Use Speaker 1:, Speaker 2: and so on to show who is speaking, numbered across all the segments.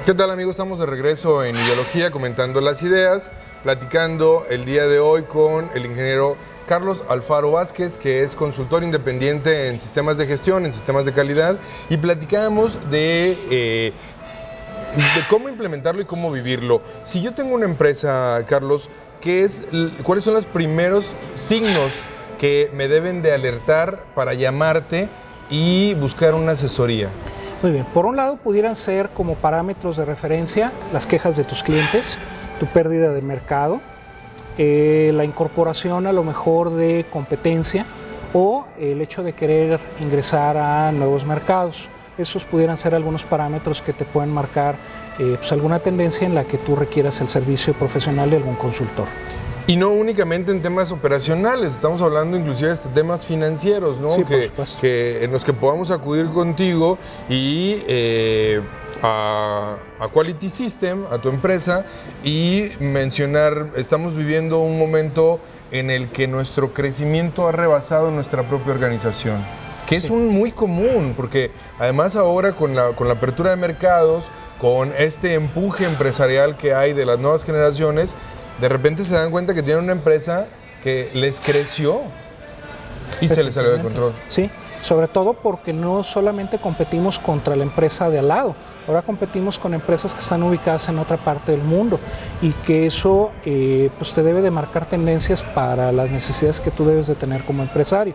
Speaker 1: ¿Qué tal, amigos? Estamos de regreso en Ideología, comentando las ideas, platicando el día de hoy con el ingeniero Carlos Alfaro Vázquez, que es consultor independiente en sistemas de gestión, en sistemas de calidad, y platicamos de cómo implementarlo y cómo vivirlo. Si yo tengo una empresa, Carlos, ¿cuáles son los primeros signos que me deben de alertar para llamarte y buscar una asesoría?
Speaker 2: Muy bien, por un lado pudieran ser como parámetros de referencia las quejas de tus clientes, tu pérdida de mercado, la incorporación a lo mejor de competencia o el hecho de querer ingresar a nuevos mercados. Esos pudieran ser algunos parámetros que te pueden marcar pues alguna tendencia en la que tú requieras el servicio profesional de algún consultor. Y no únicamente en temas operacionales, estamos hablando inclusive de temas financieros, ¿no?
Speaker 1: Sí, en los que podamos acudir contigo y a Quality System, a tu empresa, y mencionar, estamos viviendo un momento en el que nuestro crecimiento ha rebasado nuestra propia organización, que es muy común, porque además ahora con la apertura de mercados, con este empuje empresarial que hay de las nuevas generaciones, de repente se dan cuenta que tienen una empresa que les creció y se les salió de control.
Speaker 2: Sí, sobre todo porque no solamente competimos contra la empresa de al lado, ahora competimos con empresas que están ubicadas en otra parte del mundo, y que eso pues te debe de marcar tendencias para las necesidades que tú debes de tener como empresario.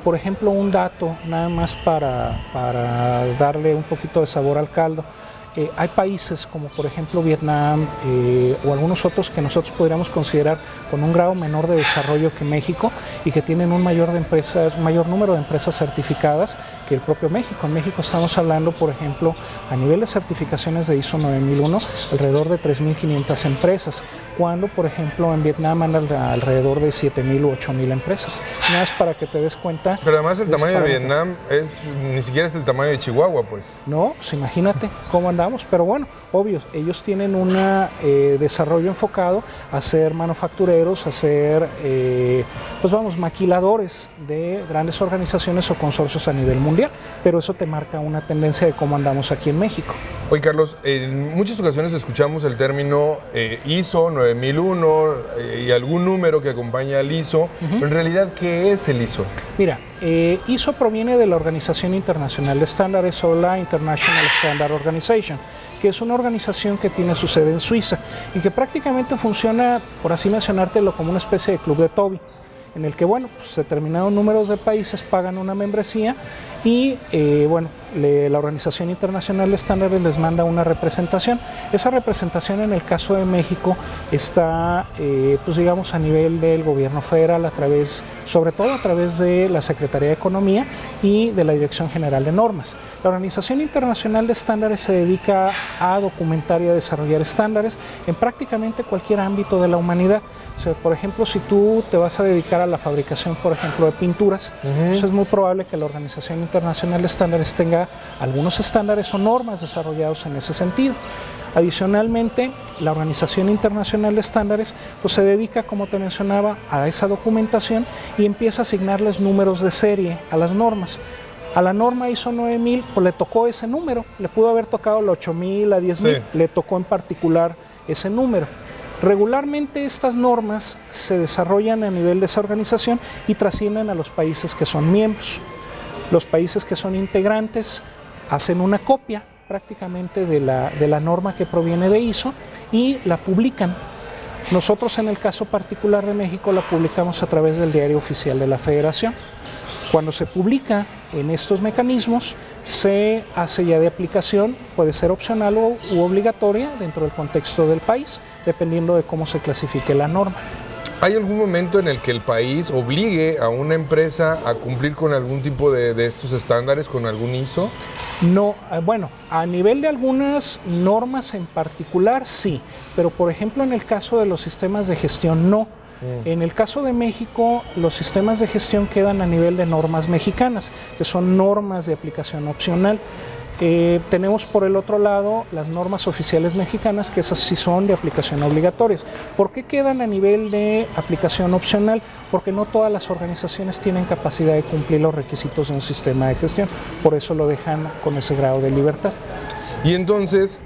Speaker 2: Por ejemplo, un dato nada más para darle un poquito de sabor al caldo. Hay países como por ejemplo Vietnam o algunos otros que nosotros podríamos considerar con un grado menor de desarrollo que México y que tienen un mayor número de empresas certificadas que el propio México. En México estamos hablando, por ejemplo, a nivel de certificaciones de ISO 9001, alrededor de 3.500 empresas, cuando por ejemplo en Vietnam andan alrededor de 7.000 u 8.000 empresas. Nada más para que te des cuenta.
Speaker 1: Pero además el tamaño de Vietnam ni siquiera es el tamaño de Chihuahua, pues.
Speaker 2: No, pues imagínate cómo andamos. Pero bueno, obvio, ellos tienen un desarrollo enfocado a ser manufactureros, a ser, pues vamos, maquiladores de grandes organizaciones o consorcios a nivel mundial, pero eso te marca una tendencia de cómo andamos aquí en México.
Speaker 1: Oye, Carlos, en muchas ocasiones escuchamos el término ISO 9001 y algún número que acompaña al ISO, pero en realidad, ¿qué es el ISO?
Speaker 2: Mira, ISO proviene de la Organización Internacional de Estándares o la International Standard Organization, que es una organización que tiene su sede en Suiza y que prácticamente funciona, por así mencionártelo, como una especie de club de Toby, en el que, bueno, pues determinados números de países pagan una membresía y, bueno, la Organización Internacional de Estándares les manda una representación. Esa representación en el caso de México está, pues digamos, a nivel del gobierno federal, sobre todo a través de la Secretaría de Economía y de la Dirección General de Normas. La Organización Internacional de Estándares se dedica a documentar y a desarrollar estándares en prácticamente cualquier ámbito de la humanidad. O sea, por ejemplo, si tú te vas a dedicar a la fabricación, por ejemplo, de pinturas, pues es muy probable que la Organización Internacional de Estándares tenga algunos estándares o normas desarrollados en ese sentido. Adicionalmente, la Organización Internacional de Estándares pues se dedica, como te mencionaba, a esa documentación y empieza a asignarles números de serie a las normas. A la norma ISO 9000 pues le tocó ese número, le pudo haber tocado la 8000, la 10000, sí, le tocó en particular ese número. Regularmente estas normas se desarrollan a nivel de esa organización y trascienden a los países que son miembros. Los países que son integrantes hacen una copia prácticamente de la norma que proviene de ISO y la publican. Nosotros en el caso particular de México la publicamos a través del Diario Oficial de la Federación. Cuando se publica en estos mecanismos, se hace ya de aplicación, puede ser opcional u obligatoria dentro del contexto del país, dependiendo de cómo se clasifique la norma.
Speaker 1: ¿Hay algún momento en el que el país obligue a una empresa a cumplir con algún tipo de estos estándares, con algún ISO?
Speaker 2: No, bueno, a nivel de algunas normas en particular sí, pero por ejemplo en el caso de los sistemas de gestión no. En el caso de México, los sistemas de gestión quedan a nivel de normas mexicanas, que son normas de aplicación opcional. Tenemos por el otro lado las normas oficiales mexicanas, que esas sí son de aplicación obligatorias. ¿Por qué quedan a nivel de aplicación opcional? Porque no todas las organizaciones tienen capacidad de cumplir los requisitos de un sistema de gestión, por eso lo dejan con ese grado de libertad.
Speaker 1: Y entonces,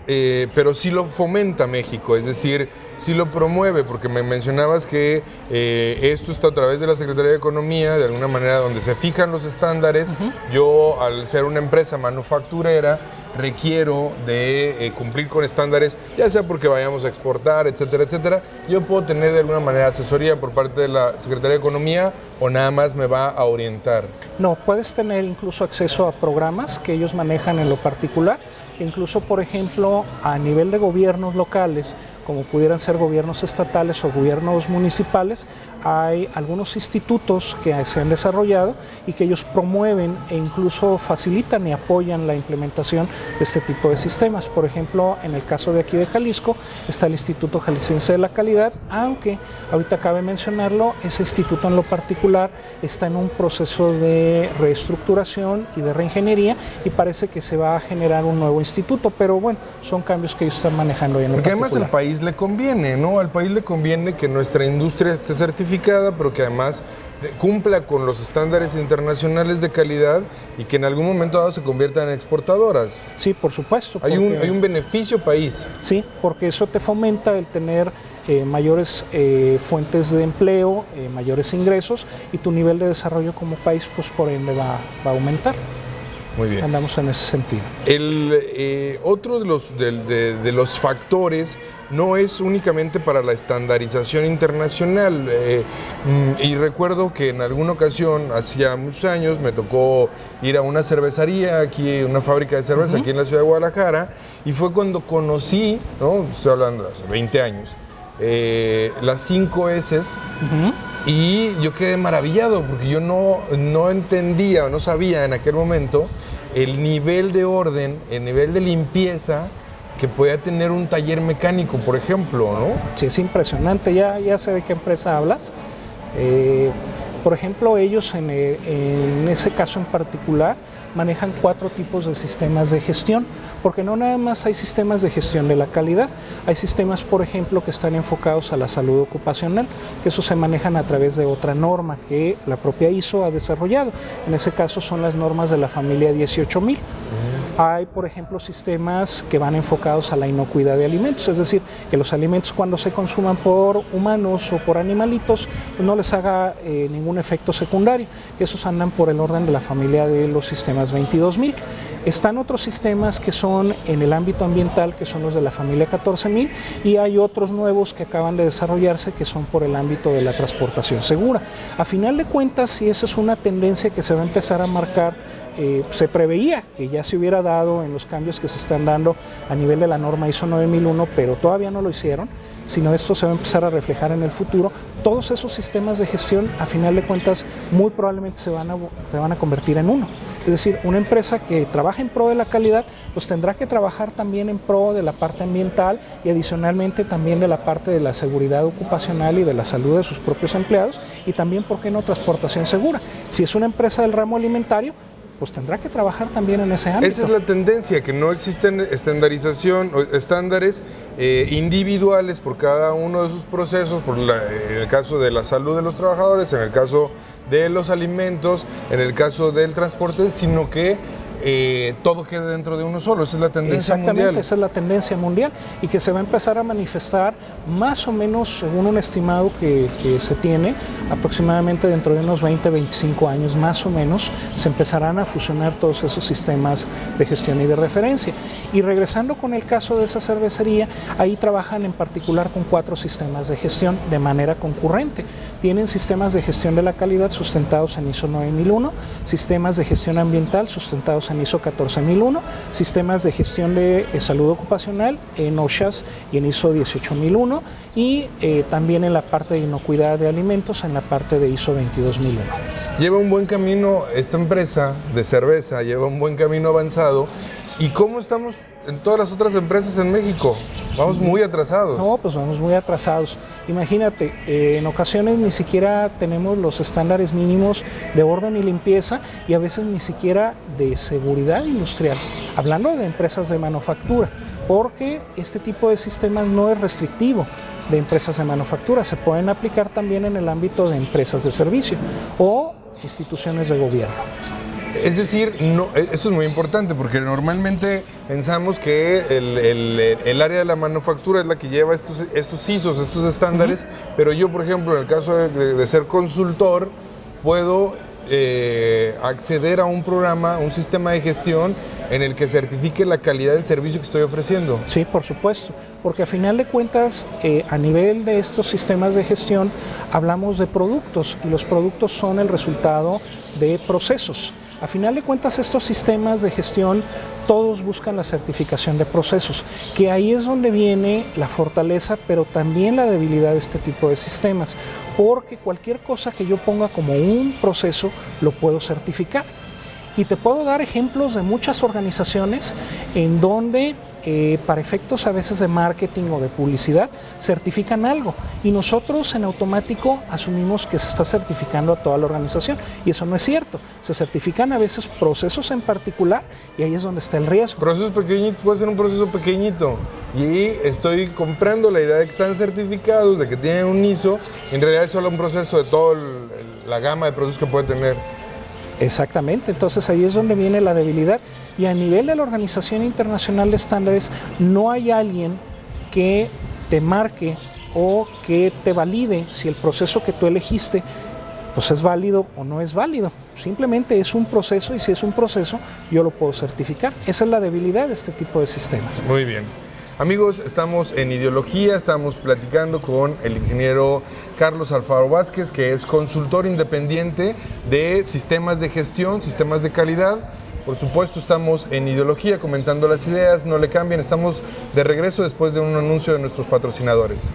Speaker 1: pero sí lo fomenta México, es decir, sí lo promueve, porque me mencionabas que esto está a través de la Secretaría de Economía, de alguna manera donde se fijan los estándares. Yo, al ser una empresa manufacturera, requiero de cumplir con estándares, ya sea porque vayamos a exportar, etcétera, etcétera. Yo puedo tener de alguna manera asesoría por parte de la Secretaría de Economía, o nada más me va a orientar.
Speaker 2: No, puedes tener incluso acceso a programas que ellos manejan en lo particular, incluso, por ejemplo, a nivel de gobiernos locales, como pudieran ser gobiernos estatales o gobiernos municipales, hay algunos institutos que se han desarrollado y que ellos promueven e incluso facilitan y apoyan la implementación de este tipo de sistemas. Por ejemplo, en el caso de aquí de Jalisco, está el Instituto Jalisciense de la Calidad, aunque ahorita cabe mencionarlo, ese instituto en lo particular está en un proceso de reestructuración y de reingeniería, y parece que se va a generar un nuevo instituto, pero bueno, son cambios que ellos están manejando hoy en el
Speaker 1: Porque
Speaker 2: particular.
Speaker 1: Además al país le conviene, ¿no? Al país le conviene que nuestra industria esté certificada, pero que además cumpla con los estándares internacionales de calidad y que en algún momento dado se conviertan en exportadoras.
Speaker 2: Sí, por supuesto.
Speaker 1: Hay un beneficio país.
Speaker 2: Sí, porque eso te fomenta el tener mayores fuentes de empleo, mayores ingresos, y tu nivel de desarrollo como país, pues por ende va a aumentar.
Speaker 1: Muy bien.
Speaker 2: Andamos en ese sentido.
Speaker 1: Otro de los factores no es únicamente para la estandarización internacional. Y recuerdo que en alguna ocasión, hacía muchos años, me tocó ir a una cervecería, aquí, una fábrica de cerveza aquí en la ciudad de Guadalajara, y fue cuando conocí, ¿no? Estoy hablando de hace 20 años, las 5 S's. Y yo quedé maravillado porque yo no entendía o no sabía en aquel momento el nivel de orden, el nivel de limpieza que podía tener un taller mecánico, por ejemplo, ¿no?
Speaker 2: Sí, es impresionante. Ya sé de qué empresa hablas. Por ejemplo, ellos en ese caso en particular manejan 4 tipos de sistemas de gestión, porque no nada más hay sistemas de gestión de la calidad, hay sistemas, por ejemplo, que están enfocados a la salud ocupacional, que eso se manejan a través de otra norma que la propia ISO ha desarrollado. En ese caso son las normas de la familia 18000. Hay, por ejemplo, sistemas que van enfocados a la inocuidad de alimentos, es decir, que los alimentos cuando se consuman por humanos o por animalitos, pues no les haga ningún efecto secundario, que esos andan por el orden de la familia de los sistemas 22000. Están otros sistemas que son en el ámbito ambiental, que son los de la familia 14000, y hay otros nuevos que acaban de desarrollarse que son por el ámbito de la transportación segura. A final de cuentas, si esa es una tendencia que se va a empezar a marcar, se preveía que ya se hubiera dado en los cambios que se están dando a nivel de la norma ISO 9001, pero todavía no lo hicieron, sino esto se va a empezar a reflejar en el futuro. Todos esos sistemas de gestión, a final de cuentas, muy probablemente se van a convertir en uno. Es decir, una empresa que trabaja en pro de la calidad, pues tendrá que trabajar también en pro de la parte ambiental y adicionalmente también de la parte de la seguridad ocupacional y de la salud de sus propios empleados, y también, ¿por qué no?, transportación segura. Si es una empresa del ramo alimentario, pues tendrá que trabajar también en ese ámbito.
Speaker 1: Esa es la tendencia, que no existen estandarización o estándares individuales por cada uno de sus procesos, en el caso de la salud de los trabajadores, en el caso de los alimentos, en el caso del transporte, sino que todo quede dentro de uno solo. Esa es la tendencia mundial.
Speaker 2: Exactamente, esa es la tendencia mundial, y que se va a empezar a manifestar más o menos, según un estimado que se tiene, aproximadamente dentro de unos 20, 25 años más o menos, se empezarán a fusionar todos esos sistemas de gestión y de referencia. Y regresando con el caso de esa cervecería, ahí trabajan en particular con 4 sistemas de gestión de manera concurrente. Tienen sistemas de gestión de la calidad sustentados en ISO 9001, sistemas de gestión ambiental sustentados en ISO 14001, sistemas de gestión de salud ocupacional en OSHAS y en ISO 18001, y también en la parte de inocuidad de alimentos en la parte de ISO 22001.
Speaker 1: Lleva un buen camino esta empresa de cerveza, lleva un buen camino avanzado. ¿Y cómo estamos en todas las otras empresas en México? Vamos muy atrasados.
Speaker 2: No, pues vamos muy atrasados. Imagínate, en ocasiones ni siquiera tenemos los estándares mínimos de orden y limpieza, y a veces ni siquiera de seguridad industrial, hablando de empresas de manufactura, porque este tipo de sistemas no es restrictivo de empresas de manufactura, se pueden aplicar también en el ámbito de empresas de servicio o instituciones de gobierno.
Speaker 1: Es decir, no, esto es muy importante porque normalmente pensamos que el área de la manufactura es la que lleva estos ISOs, estos estándares, pero yo, por ejemplo, en el caso de ser consultor, puedo acceder a un programa, un sistema de gestión en el que certifique la calidad del servicio que estoy ofreciendo.
Speaker 2: Sí, por supuesto, porque a final de cuentas, a nivel de estos sistemas de gestión, hablamos de productos y los productos son el resultado de procesos. A final de cuentas, estos sistemas de gestión todos buscan la certificación de procesos, que ahí es donde viene la fortaleza, pero también la debilidad de este tipo de sistemas, porque cualquier cosa que yo ponga como un proceso lo puedo certificar. Y te puedo dar ejemplos de muchas organizaciones en donde para efectos a veces de marketing o de publicidad certifican algo y nosotros en automático asumimos que se está certificando a toda la organización y eso no es cierto. Se certifican a veces procesos en particular y ahí es donde está el riesgo.
Speaker 1: Procesos pequeñitos, puede ser un proceso pequeñito y estoy comprando la idea de que están certificados, de que tienen un ISO, en realidad es solo un proceso de toda la gama de procesos que puede tener.
Speaker 2: Exactamente, entonces ahí es donde viene la debilidad y a nivel de la Organización Internacional de Estándares no hay alguien que te marque o que te valide si el proceso que tú elegiste pues es válido o no es válido, simplemente es un proceso y si es un proceso yo lo puedo certificar, esa es la debilidad de este tipo de sistemas.
Speaker 1: Muy bien. Amigos, estamos en Ideología, estamos platicando con el ingeniero Carlos Alfaro Vázquez, que es consultor independiente de sistemas de gestión, sistemas de calidad. Por supuesto, estamos en Ideología comentando las ideas, no le cambien, estamos de regreso después de un anuncio de nuestros patrocinadores.